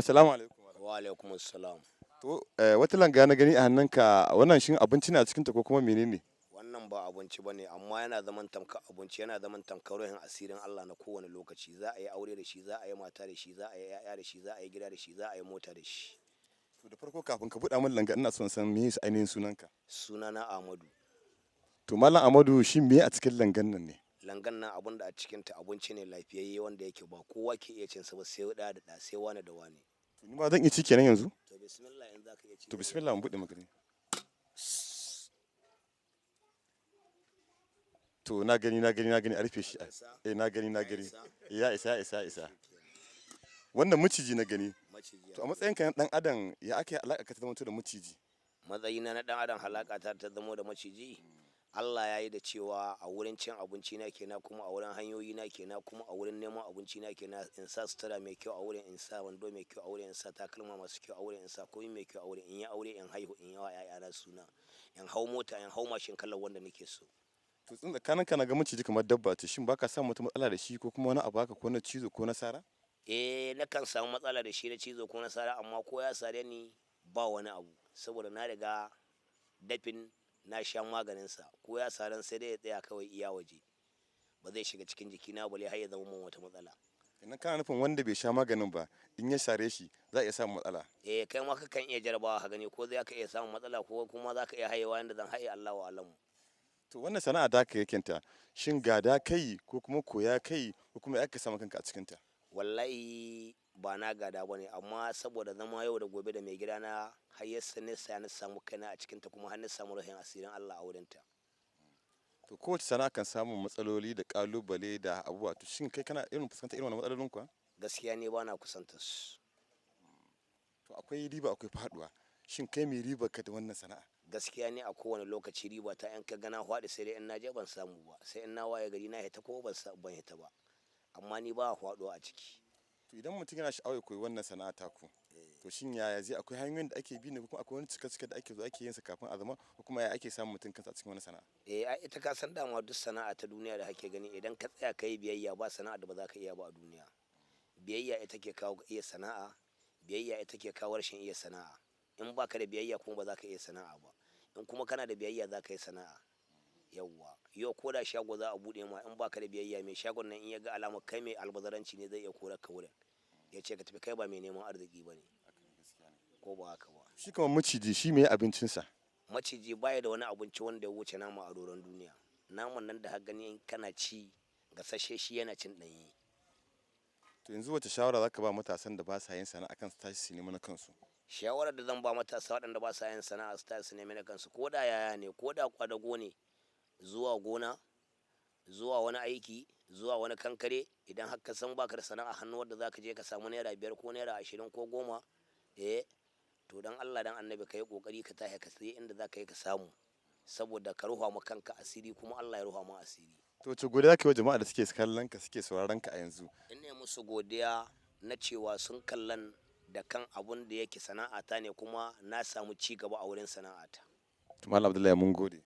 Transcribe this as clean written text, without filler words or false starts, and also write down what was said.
assalamu alaikum. Wa alaikum assalam. To wata langa na gani a hannunka wannan shin abinci ne a cikinta ko kuma menene? Wannan ba abinci bane amma yana zaman tamkar abinci, yana zaman tamkar ruhin asirin Allah na kowane lokaci. Za a yi aure da shi, za a yi mata da shi, za a yi 'ya'ya da shi, za a yi gida da shi, za a yi mota da shi. To da farko kafin ka buɗa min langa ina son san me ainihin sunanka. Sunana Ahmadu. To Malam Ahmadu shin me a cikin langan nan ne? Langan nan abun da a cikinta abinci ne lafiyayye wanda yake ba kowa ke iya cin sa ba sai da da sai wani da wani. To ni ma zan iya ci kenan yanzu? To bismillah in zaka iya ci. To bismillah mu buɗe magani. To na gani a rufe shi. Na gani. Ya isa. Wannan maciji na gani. To a matsayinka na dan adam ya aka yi alaka ka ta zama da maciji? Matsayina na dan adam halaka ta zama da maciji. Allah ya yi da cewa a wurin cin abinci na kenan, kuma a wurin hanyoyi na kenan, kuma a wurin neman abinci na kenan, in sa sutura mai kyau a wurin, in sa wando mai kyau a wurin, in sa takalma masu kyau a wurin, in sa komai mai kyau a wurin, in yi aure, in haihu, in yawa ƴaƴana suna, in hau mota, in hau mashin kallon wanda nake so. To tun tsakanin ka na ga maciji kamar dabba ce, shin baka samu wata matsala da shi ko kuma wani abu haka ko na cizo ko na sara? Nakan samu matsala da shi na cizo ko na sara, amma ko ya sare ni ba wani abu, saboda na riga dafin na sha maganinsa. Ko ya saran sai dai ya tsaya kawai iya waje, ba zai shiga cikin jikina bale har ya zama min wata matsala. Idan kana nufin wanda bai sha maganin ba in ya sare shi za a iya samun matsala? Kai ma kakan iya jarabawa ka gani ko zai ka iya samun matsala ko kuma za ka iya hayewa yanda zan haye, Allahu alamu. To wannan sana'a da ka yakenta shin gada kai ko kuma koya kai ko kuma ya ka samu kanka a cikinta? Wallahi ba na gada bane, amma saboda zama yau da gobe da mai gida na har ya sani sai na samu kaina a cikinta, kuma har na samu ruhin asirin Allah a wurinta. To kowace sana'a kan samu matsaloli da kalubale da abubuwa, to shin kai kana irin fuskantar irin wannan matsalolin kuwa? Gaskiya ne ba na kusanta su. To akwai riba akwai faduwa, shin kai mai riba ka da wannan sana'a? Gaskiya ne a kowane lokaci riba ta, in ka gana hwaɗi sai dai in na je ban samu ba, sai in na waye gari na hita ko ban hita ba, amma ni ba hwaɗo a ciki. To idan mutum yana sha'awar koyi wannan sana'a taku, to shin yaya zai, akwai hanyoyin da ake bi ne ko kuma akwai wani cika da ake zo ake yin sa kafin a zama, ko kuma ya ake samun mutum kansa a cikin wani sana'a? Ita ka san dama duk sana'a ta duniya da kake gani, idan ka tsaya ka yi biyayya ba sana'a da ba za ka iya ba a duniya. Biyayya ita ke kawo iya sana'a, biyayya ita ke kawo rashin iya sana'a. In ba ka da biyayya kuma ba za ka iya sana'a ba, in kuma kana da biyayya za ka yi sana'a. Yawwa, yau ko da shago za a buɗe ma, in ba ka da biyayya mai shagon nan in ya ga alamar kai mai albazaranci ne zai iya korar ka wurin, ya ce ka tafi, kai ba mai neman arziki ba ne, ko ba haka ba. Shi kamar maciji shi me abincinsa? Maciji baya da wani abinci wanda ya wuce nama a doron duniya. Naman nan da ka gani kana ci gasashe, shi yana cin ɗanye. To yanzu wace shawara za ka ba matasan da ba sa yin sana'a kan su tashi su nemi na kansu? Shawarar da zan ba matasa waɗanda ba sa yin sana'a su tashi su nemi na kansu, ko da yaya ne, ko da kwadago ne, zuwa gona, zuwa wani aiki, zuwa wani kankare, idan har ka san baka da sana'a hannu wadda za ka je ka samu naira 5 ko naira 20 ko 10, to dan Allah dan annabi ka yi kokari ka tashi ka sai inda za ka yi ka samu, saboda ka ruha ma kanka asiri kuma Allah ya ruha ma asiri. To ce godiya ke wa jama'a da suke kallon ka suke sauraron ka a yanzu? Ina musu godiya na cewa sun kallan da kan abun da yake sana'ata ne, kuma na samu ci gaba a wurin sana'ata. Malam Abdullahi mun gode.